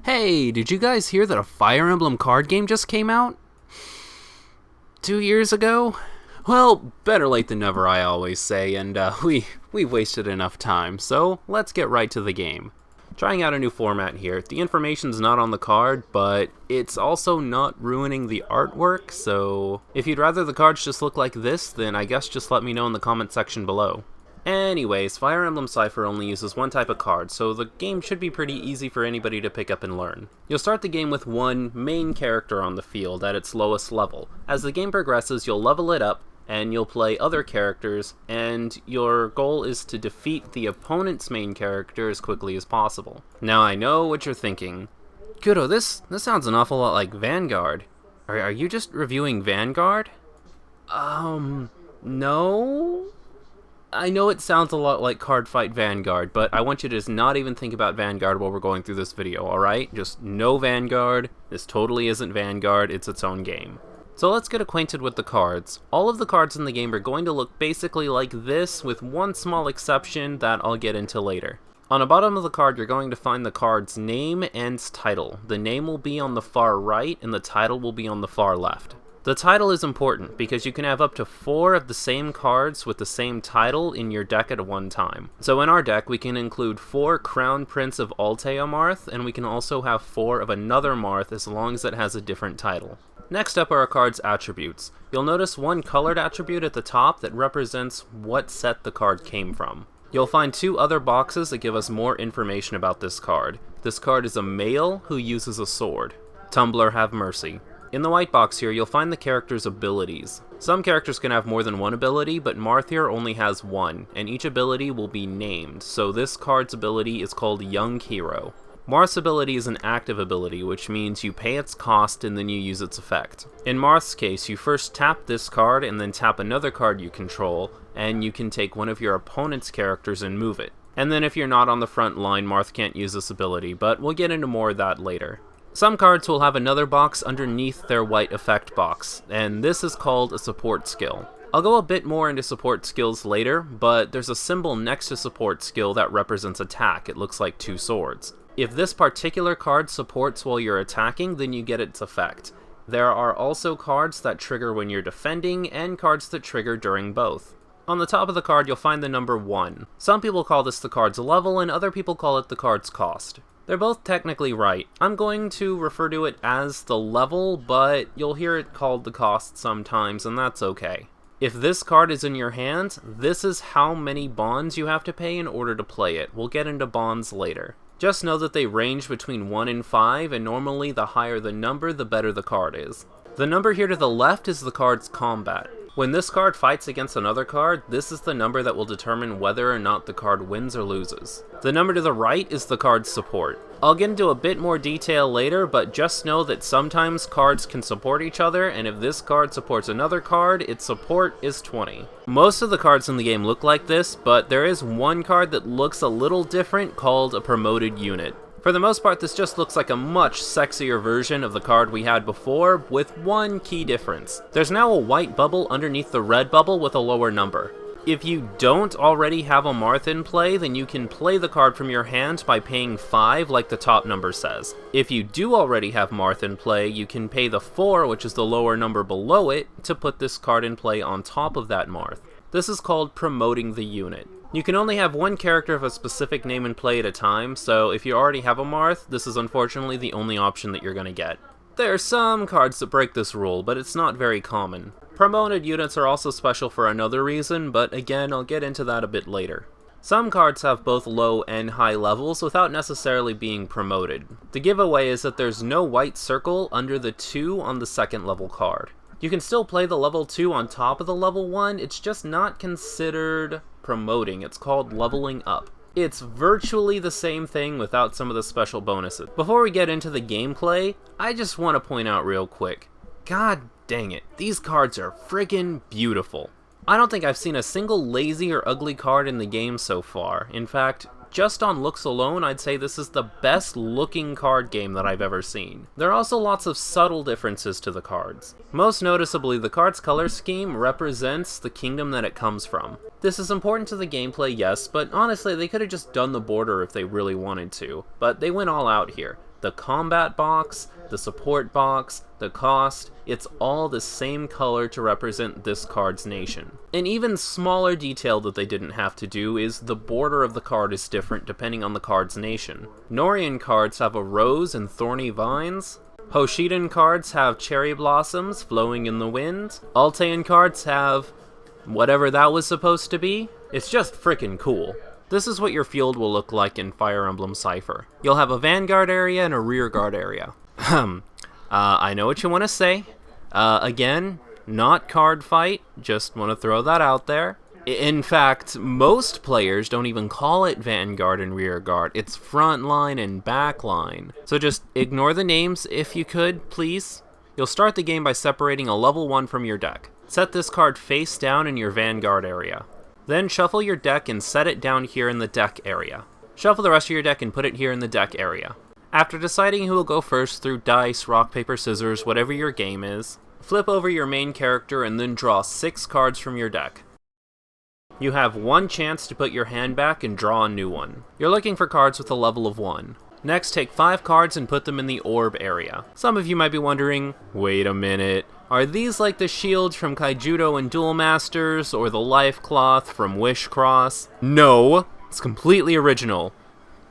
Hey, did you guys hear that a Fire Emblem card game just came out? 2 years ago? Well, better late than never, I always say, and we've wasted enough time, so let's get right to the game. Trying out a new format here. The information's not on the card, but it's also not ruining the artwork, so if you'd rather the cards just look like this, then I guess just let me know in the comment section below. Anyways, Fire Emblem Cipher only uses one type of card, so the game should be pretty easy for anybody to pick up and learn. You'll start the game with one main character on the field at its lowest level. As the game progresses, you'll level it up, and you'll play other characters, and your goal is to defeat the opponent's main character as quickly as possible. Now I know what you're thinking. Kudou, this sounds an awful lot like Vanguard. Are you just reviewing Vanguard? No? I know it sounds a lot like Cardfight Vanguard, but I want you to just not even think about Vanguard while we're going through this video, alright? Just no Vanguard. This totally isn't Vanguard, it's its own game. So let's get acquainted with the cards. All of the cards in the game are going to look basically like this, with one small exception that I'll get into later. On the bottom of the card, you're going to find the card's name and title. The name will be on the far right, and the title will be on the far left. The title is important because you can have up to 4 of the same cards with the same title in your deck at one time. So in our deck, we can include 4 Crown Prince of Altea Marth, and we can also have 4 of another Marth as long as it has a different title. Next up are our card's attributes. You'll notice one colored attribute at the top that represents what set the card came from. You'll find 2 other boxes that give us more information about this card. This card is a male who uses a sword. Tumblr, have mercy. In the white box here, you'll find the character's abilities. Some characters can have more than one ability, but Marth here only has one, and each ability will be named, so this card's ability is called Young Hero. Marth's ability is an active ability, which means you pay its cost and then you use its effect. In Marth's case, you first tap this card and then tap another card you control, and you can take one of your opponent's characters and move it. And then if you're not on the front line, Marth can't use this ability, but we'll get into more of that later. Some cards will have another box underneath their white effect box, and this is called a support skill. I'll go a bit more into support skills later, but there's a symbol next to support skill that represents attack. It looks like 2 swords. If this particular card supports while you're attacking, then you get its effect. There are also cards that trigger when you're defending, and cards that trigger during both. On the top of the card, you'll find the number 1. Some people call this the card's level, and other people call it the card's cost. They're both technically right. I'm going to refer to it as the level, but you'll hear it called the cost sometimes, and that's okay. If this card is in your hand, this is how many bonds you have to pay in order to play it. We'll get into bonds later. Just know that they range between 1 and 5, and normally the higher the number, the better the card is. The number here to the left is the card's combat. When this card fights against another card, this is the number that will determine whether or not the card wins or loses. The number to the right is the card's support. I'll get into a bit more detail later, but just know that sometimes cards can support each other, and if this card supports another card, its support is 20. Most of the cards in the game look like this, but there is one card that looks a little different called a promoted unit. For the most part, this just looks like a much sexier version of the card we had before, with one key difference. There's now a white bubble underneath the red bubble with a lower number. If you don't already have a Marth in play, then you can play the card from your hand by paying 5 like the top number says. If you do already have Marth in play, you can pay the 4, which is the lower number below it, to put this card in play on top of that Marth. This is called promoting the unit. You can only have one character of a specific name in play at a time, so if you already have a Marth, this is unfortunately the only option that you're going to get. There are some cards that break this rule, but it's not very common. Promoted units are also special for another reason, but again, I'll get into that a bit later. Some cards have both low and high levels without necessarily being promoted. The giveaway is that there's no white circle under the 2 on the second level card. You can still play the level 2 on top of the level 1, it's just not considered promoting, it's called leveling up. It's virtually the same thing without some of the special bonuses. Before we get into the gameplay, I just want to point out real quick, god dang it, these cards are friggin' beautiful. I don't think I've seen a single lazy or ugly card in the game so far. In fact, just on looks alone, I'd say this is the best looking card game that I've ever seen. There are also lots of subtle differences to the cards. Most noticeably, the card's color scheme represents the kingdom that it comes from. This is important to the gameplay, yes, but honestly, they could have just done the border if they really wanted to. But they went all out here. The combat box, the support box, the cost, it's all the same color to represent this card's nation. An even smaller detail that they didn't have to do is the border of the card is different depending on the card's nation. Norian cards have a rose and thorny vines. Hoshidan cards have cherry blossoms flowing in the wind. Altean cards have whatever that was supposed to be. It's just frickin' cool. This is what your field will look like in Fire Emblem Cipher. You'll have a Vanguard area and a Rearguard area. I know what you want to say. Again, not card fight, just want to throw that out there. In fact, most players don't even call it Vanguard and Rearguard. It's Frontline and Backline. So just ignore the names if you could, please. You'll start the game by separating a level 1 from your deck. Set this card face down in your Vanguard area. Then shuffle your deck and set it down here in the deck area. Shuffle the rest of your deck and put it here in the deck area. After deciding who will go first through dice, rock, paper, scissors, whatever your game is, flip over your main character and then draw 6 cards from your deck. You have 1 chance to put your hand back and draw a new one. You're looking for cards with a level of 1. Next, take 5 cards and put them in the orb area. Some of you might be wondering, wait a minute, are these like the shields from Kudou and Duel Masters, or the life cloth from Wish Cross? No, it's completely original.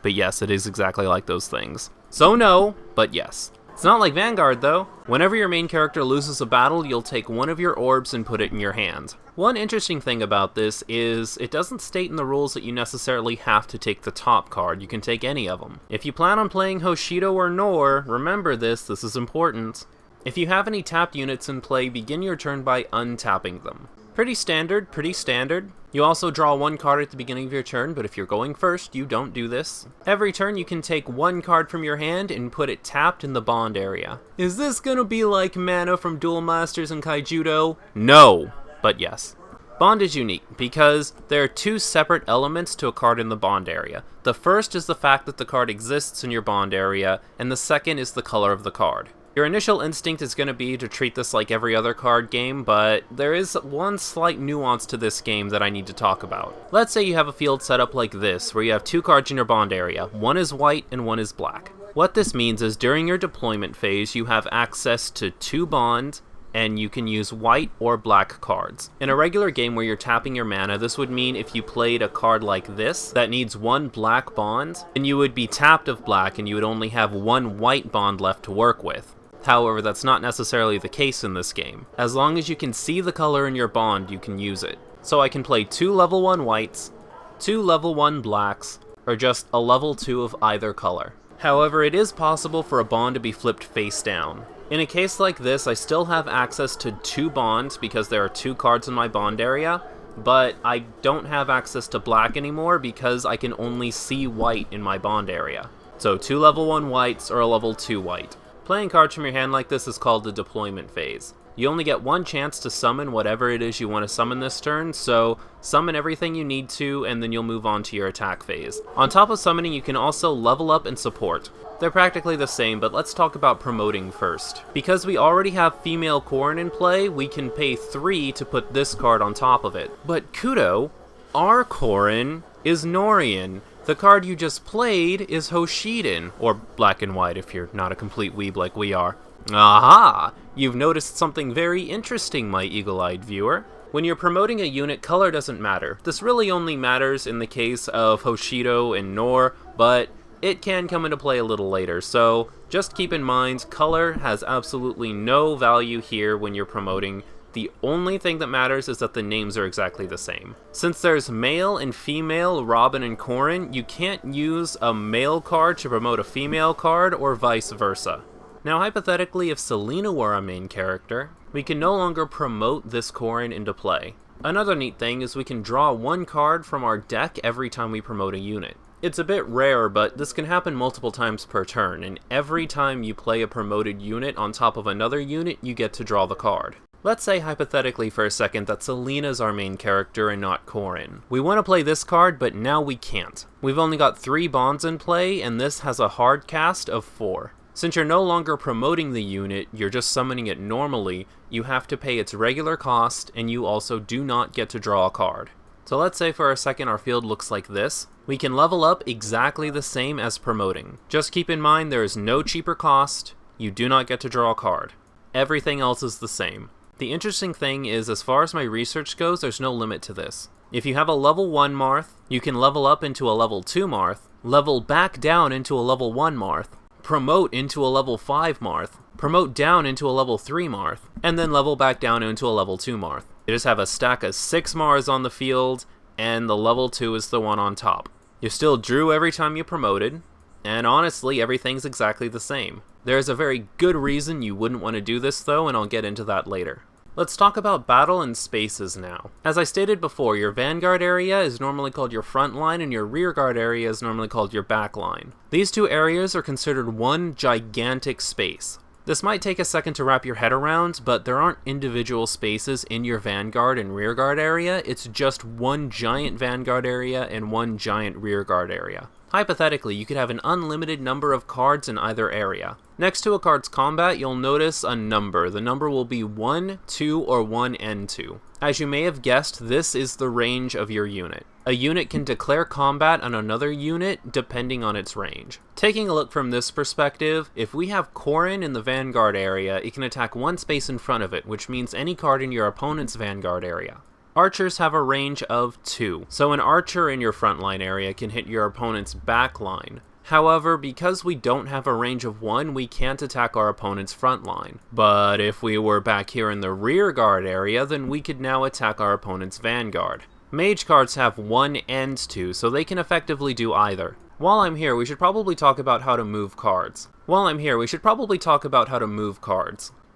But yes, it is exactly like those things. So no, but yes. It's not like Vanguard though. Whenever your main character loses a battle, you'll take one of your orbs and put it in your hand. One interesting thing about this is it doesn't state in the rules that you necessarily have to take the top card. You can take any of them. If you plan on playing Hoshido or Nor, remember this is important. If you have any tapped units in play, begin your turn by untapping them. Pretty standard, pretty standard. You also draw 1 card at the beginning of your turn, but if you're going first, you don't do this. Every turn you can take 1 card from your hand and put it tapped in the bond area. Is this gonna be like mana from Duel Masters and Kudou? No, but yes. Bond is unique because there are 2 separate elements to a card in the bond area. The first is the fact that the card exists in your bond area, and the second is the color of the card. Your initial instinct is going to be to treat this like every other card game, but there is one slight nuance to this game that I need to talk about. Let's say you have a field set up like this, where you have 2 cards in your bond area. One is white and one is black. What this means is during your deployment phase, you have access to 2 bond, and you can use white or black cards. In a regular game where you're tapping your mana, this would mean if you played a card like this that needs 1 black bond, then you would be tapped of black and you would only have 1 white bond left to work with. However, that's not necessarily the case in this game. As long as you can see the color in your bond, you can use it. So I can play 2 level 1 whites, 2 level 1 blacks, or just a level 2 of either color. However, it is possible for a bond to be flipped face down. In a case like this, I still have access to 2 bonds because there are 2 cards in my bond area, but I don't have access to black anymore because I can only see white in my bond area. So 2 level 1 whites or a level 2 white. Playing cards from your hand like this is called the deployment phase. You only get 1 chance to summon whatever it is you want to summon this turn, so summon everything you need to, and then you'll move on to your attack phase. On top of summoning, you can also level up and support. They're practically the same, but let's talk about promoting first. Because we already have female Corrin in play, we can pay 3 to put this card on top of it. But Kudou, our Corrin, is Norian. The card you just played is Hoshidan, or black and white if you're not a complete weeb like we are. Aha! You've noticed something very interesting, my eagle-eyed viewer. When you're promoting a unit, color doesn't matter. This really only matters in the case of Hoshido and Nor, but it can come into play a little later, so just keep in mind, color has absolutely no value here when you're promoting. The only thing that matters is that the names are exactly the same. Since there's male and female Robin and Corrin, you can't use a male card to promote a female card or vice versa. Now hypothetically, if Selena were our main character, we can no longer promote this Corrin into play. Another neat thing is we can draw 1 card from our deck every time we promote a unit. It's a bit rare, but this can happen multiple times per turn, and every time you play a promoted unit on top of another unit, you get to draw the card. Let's say hypothetically for a second that Selena's our main character and not Corrin. We want to play this card, but now we can't. We've only got 3 bonds in play, and this has a hard cast of 4. Since you're no longer promoting the unit, you're just summoning it normally, you have to pay its regular cost, and you also do not get to draw a card. So let's say for a second our field looks like this. We can level up exactly the same as promoting. Just keep in mind there is no cheaper cost, you do not get to draw a card. Everything else is the same. The interesting thing is, as far as my research goes, there's no limit to this. If you have a level 1 Marth, you can level up into a level 2 Marth, level back down into a level 1 Marth, promote into a level 5 Marth, promote down into a level 3 Marth, and then level back down into a level 2 Marth. You just have a stack of 6 Mars on the field, and the level 2 is the one on top. You still drew every time you promoted, and honestly, everything's exactly the same. There's a very good reason you wouldn't want to do this though, and I'll get into that later. Let's talk about battle and spaces now. As I stated before, your vanguard area is normally called your front line, and your rearguard area is normally called your back line. These two areas are considered one gigantic space. This might take a second to wrap your head around, but there aren't individual spaces in your vanguard and rearguard area, it's just one giant vanguard area and one giant rearguard area. Hypothetically, you could have an unlimited number of cards in either area. Next to a card's combat, you'll notice a number. The number will be 1, 2, or 1 and 2. As you may have guessed, this is the range of your unit. A unit can declare combat on another unit depending on its range. Taking a look from this perspective, if we have Corrin in the vanguard area, it can attack one space in front of it, which means any card in your opponent's vanguard area. Archers have a range of 2, so an archer in your frontline area can hit your opponent's back line. However, because we don't have a range of 1, we can't attack our opponent's front line. But if we were back here in the rearguard area, then we could now attack our opponent's vanguard. Mage cards have 1 and 2, so they can effectively do either. While I'm here, we should probably talk about how to move cards.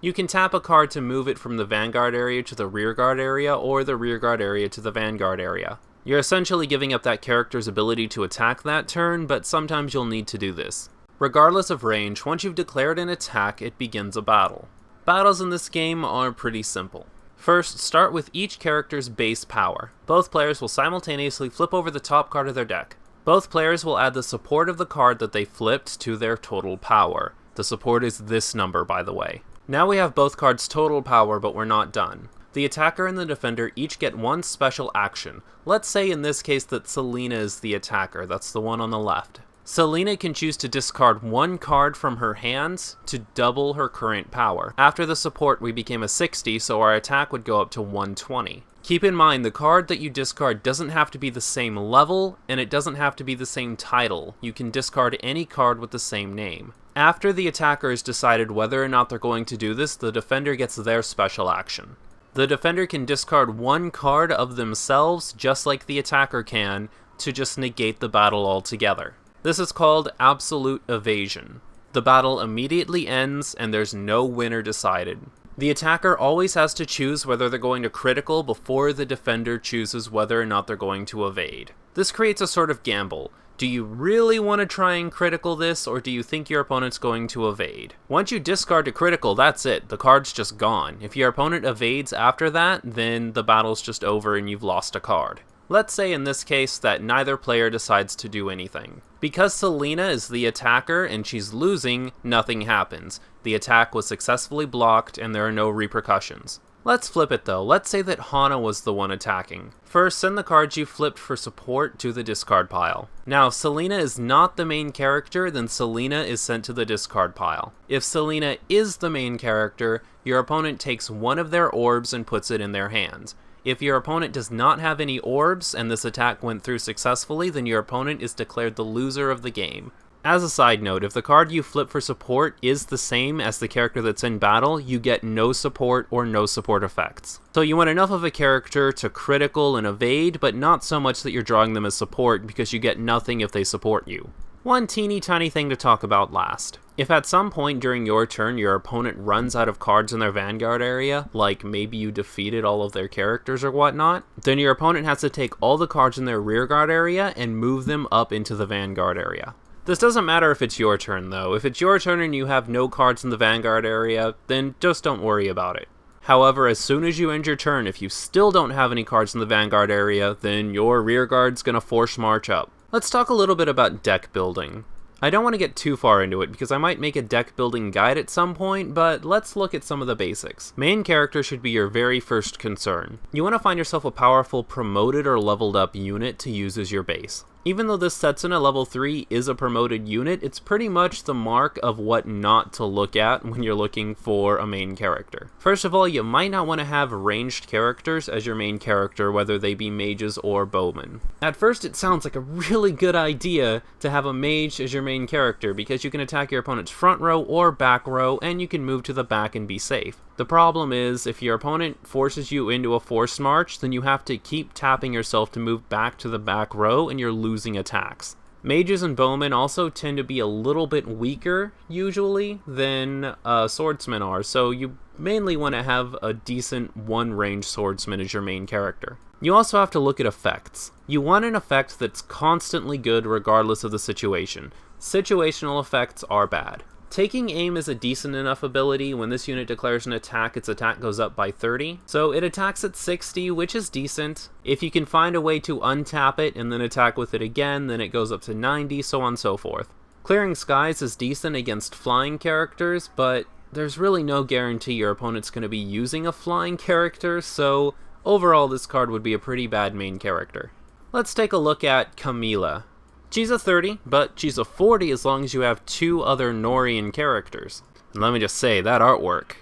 You can tap a card to move it from the vanguard area to the rearguard area, or the rearguard area to the vanguard area. You're essentially giving up that character's ability to attack that turn, but sometimes you'll need to do this. Regardless of range, once you've declared an attack, it begins a battle. Battles in this game are pretty simple. First, start with each character's base power. Both players will simultaneously flip over the top card of their deck. Both players will add the support of the card that they flipped to their total power. The support is this number, by the way. Now we have both cards' total power, but we're not done. The attacker and the defender each get one special action. Let's say in this case that Selena is the attacker, that's the one on the left. Selena can choose to discard one card from her hands to double her current power. After the support we became a 60, so our attack would go up to 120. Keep in mind, the card that you discard doesn't have to be the same level, and it doesn't have to be the same title. You can discard any card with the same name. After the attacker has decided whether or not they're going to do this, the defender gets their special action. The defender can discard one card of themselves, just like the attacker can, to just negate the battle altogether. This is called absolute evasion. The battle immediately ends, and there's no winner decided. The attacker always has to choose whether they're going to critical before the defender chooses whether or not they're going to evade. This creates a sort of gamble. Do you really want to try and critical this, or do you think your opponent's going to evade? Once you discard a critical, that's it. The card's just gone. If your opponent evades after that, then the battle's just over and you've lost a card. Let's say in this case that neither player decides to do anything. Because Selena is the attacker and she's losing, nothing happens. The attack was successfully blocked and there are no repercussions. Let's flip it though. Let's say that Hana was the one attacking. First, send the cards you flipped for support to the discard pile. Now, if Selena is not the main character, then Selena is sent to the discard pile. If Selena is the main character, your opponent takes one of their orbs and puts it in their hand. If your opponent does not have any orbs and this attack went through successfully, then your opponent is declared the loser of the game. As a side note, if the card you flip for support is the same as the character that's in battle, you get no support or no support effects. So you want enough of a character to critical and evade, but not so much that you're drawing them as support because you get nothing if they support you. One teeny tiny thing to talk about last. If at some point during your turn your opponent runs out of cards in their vanguard area, like maybe you defeated all of their characters or whatnot, then your opponent has to take all the cards in their rearguard area and move them up into the vanguard area. This doesn't matter if it's your turn though. If it's your turn and you have no cards in the vanguard area, then just don't worry about it. However, as soon as you end your turn, if you still don't have any cards in the vanguard area, then your rearguard's gonna force march up. Let's talk a little bit about deck building. I don't want to get too far into it because I might make a deck building guide at some point, but let's look at some of the basics. Main character should be your very first concern. You want to find yourself a powerful promoted or leveled up unit to use as your base. Even though this Setsuna level 3 is a promoted unit, it's pretty much the mark of what not to look at when you're looking for a main character. First of all, you might not want to have ranged characters as your main character, whether they be mages or bowmen. At first it sounds like a really good idea to have a mage as your main character because you can attack your opponent's front row or back row and you can move to the back and be safe. The problem is, if your opponent forces you into a forced march, then you have to keep tapping yourself to move back to the back row and you're losing attacks. Mages and bowmen also tend to be a little bit weaker, usually, than swordsmen are, so you mainly want to have a decent one-range swordsman as your main character. You also have to look at effects. You want an effect that's constantly good regardless of the situation. Situational effects are bad. Taking aim is a decent enough ability. When this unit declares an attack, its attack goes up by 30. So it attacks at 60, which is decent. If you can find a way to untap it and then attack with it again, then it goes up to 90, so on and so forth. Clearing skies is decent against flying characters, but there's really no guarantee your opponent's going to be using a flying character, so overall this card would be a pretty bad main character. Let's take a look at Camila. She's a 30, but she's a 40 as long as you have 2 other Norian characters. And let me just say, that artwork,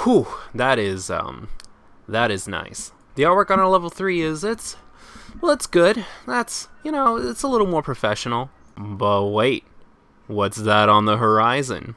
whew, that is nice. The artwork on our level 3 it's good. That's, it's a little more professional. But wait, what's that on the horizon?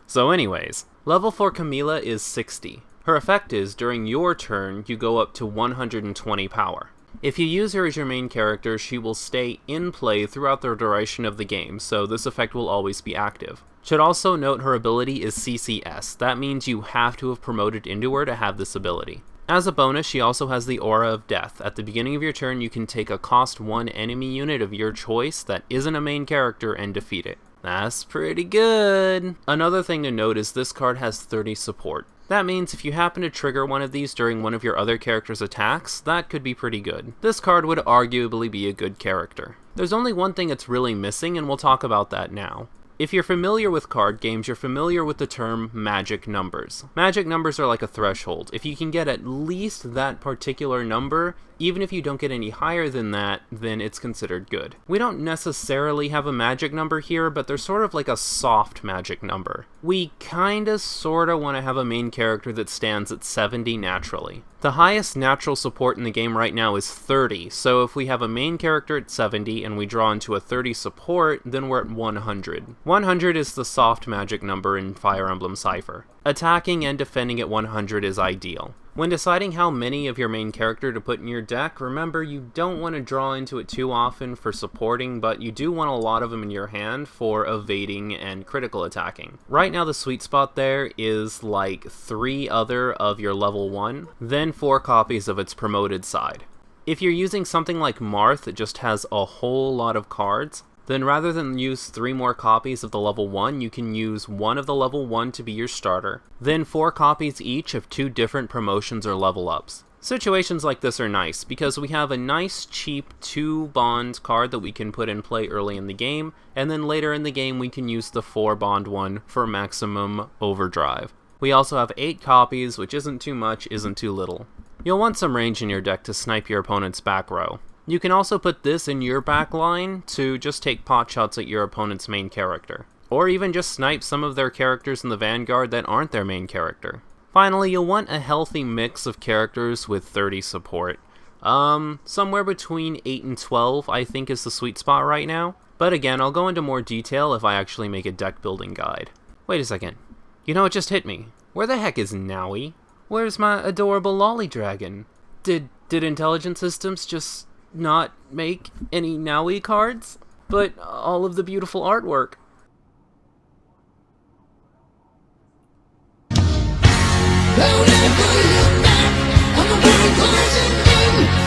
So anyways, level 4 Camila is 60. Her effect is, during your turn, you go up to 120 power. If you use her as your main character, she will stay in play throughout the duration of the game, so this effect will always be active. Should also note her ability is CCS. That means you have to have promoted into her to have this ability. As a bonus, she also has the Aura of Death. At the beginning of your turn, you can take a cost 1 enemy unit of your choice that isn't a main character and defeat it. That's pretty good. Another thing to note is this card has 30 support. That means if you happen to trigger one of these during one of your other character's attacks, that could be pretty good. This card would arguably be a good character. There's only one thing it's really missing, and we'll talk about that now. If you're familiar with card games, you're familiar with the term magic numbers. Magic numbers are like a threshold. If you can get at least that particular number, even if you don't get any higher than that, then it's considered good. We don't necessarily have a magic number here, but they're sort of like a soft magic number. We kinda sorta want to have a main character that stands at 70 naturally. The highest natural support in the game right now is 30, so if we have a main character at 70 and we draw into a 30 support, then we're at 100. 100 is the soft magic number in Fire Emblem Cipher. Attacking and defending at 100 is ideal. When deciding how many of your main character to put in your deck, remember you don't want to draw into it too often for supporting, but you do want a lot of them in your hand for evading and critical attacking. Right now the sweet spot there is like 3 other of your level 1, then 4 copies of its promoted side. If you're using something like Marth that just has a whole lot of cards, then rather than use 3 more copies of the level 1, you can use 1 of the level 1 to be your starter, then 4 copies each of 2 different promotions or level ups. Situations like this are nice, because we have a nice cheap 2 bond card that we can put in play early in the game, and then later in the game we can use the 4 bond one for maximum overdrive. We also have 8 copies, which isn't too much, isn't too little. You'll want some range in your deck to snipe your opponent's back row. You can also put this in your back line to just take pot shots at your opponent's main character, or even just snipe some of their characters in the Vanguard that aren't their main character. Finally, you'll want a healthy mix of characters with 30 support. Somewhere between 8 and 12 I think is the sweet spot right now, but again, I'll go into more detail if I actually make a deck building guide. Wait a second, you know, it just hit me. Where the heck is Naui? Where's my adorable lolly dragon? Did Intelligent Systems just not make any Naui cards? But all of the beautiful artwork.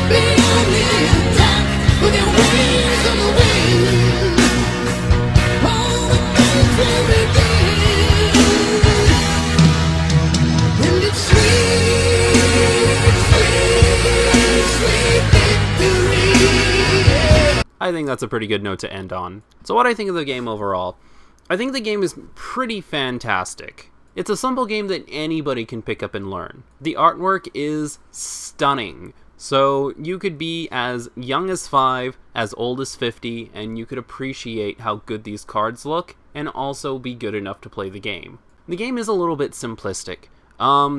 Beyond the attack with your wings on the wind. think that's a pretty good note to end on. So what I think of the game overall, I think the game is pretty fantastic. It's a simple game that anybody can pick up and learn. The artwork is stunning. So you could be as young as 5, as old as 50, and you could appreciate how good these cards look, and also be good enough to play the game. The game is a little bit simplistic.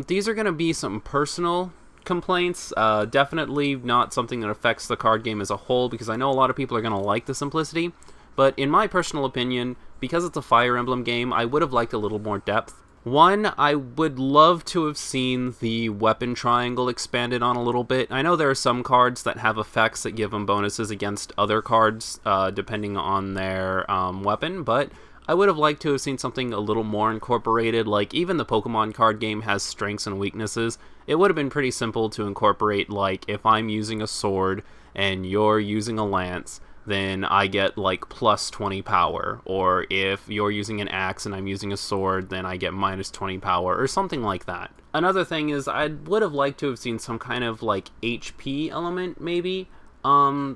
These are going to be some personal complaints, definitely not something that affects the card game as a whole, because I know a lot of people are going to like the simplicity, but in my personal opinion, because it's a Fire Emblem game, I would have liked a little more depth. One, I would love to have seen the weapon triangle expanded on a little bit. I know there are some cards that have effects that give them bonuses against other cards, depending on their weapon, but I would have liked to have seen something a little more incorporated, like even the Pokemon card game has strengths and weaknesses. It would have been pretty simple to incorporate, like, if I'm using a sword and you're using a lance, then I get like plus 20 power, or if you're using an axe and I'm using a sword, then I get minus 20 power, or something like that. Another thing is, I would have liked to have seen some kind of like HP element, maybe.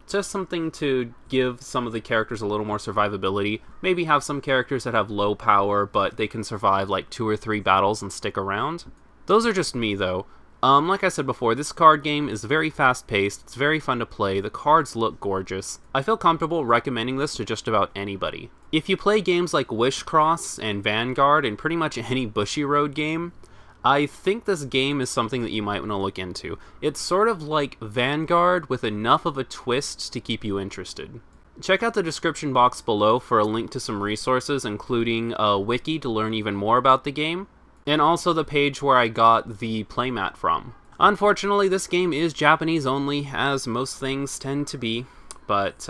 Just something to give some of the characters a little more survivability. Maybe have some characters that have low power, but they can survive like 2 or 3 battles and stick around. Those are just me though. Like I said before, this card game is very fast-paced, it's very fun to play, the cards look gorgeous. I feel comfortable recommending this to just about anybody. If you play games like Wishcross and Vanguard and pretty much any Bushiroad game, I think this game is something that you might want to look into. It's sort of like Vanguard with enough of a twist to keep you interested. Check out the description box below for a link to some resources, including a wiki to learn even more about the game, and also the page where I got the playmat from. Unfortunately, this game is Japanese only, as most things tend to be, but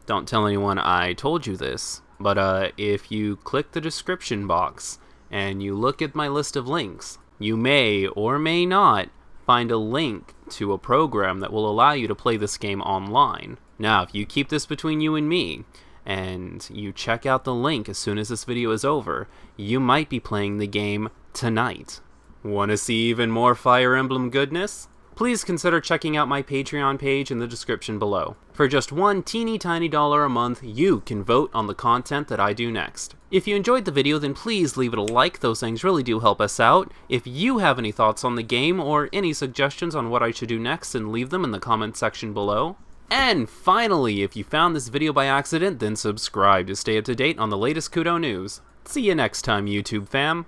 don't tell anyone I told you this. But if you click the description box and you look at my list of links, you may or may not find a link to a program that will allow you to play this game online. Now, if you keep this between you and me, and you check out the link as soon as this video is over, you might be playing the game tonight. Want to see even more Fire Emblem goodness? Please consider checking out my Patreon page in the description below. For just $1 teeny tiny a month, you can vote on the content that I do next. If you enjoyed the video, then please leave it a like, those things really do help us out. If you have any thoughts on the game or any suggestions on what I should do next, then leave them in the comment section below. And finally, if you found this video by accident, then subscribe to stay up to date on the latest Kudou news. See you next time, YouTube fam.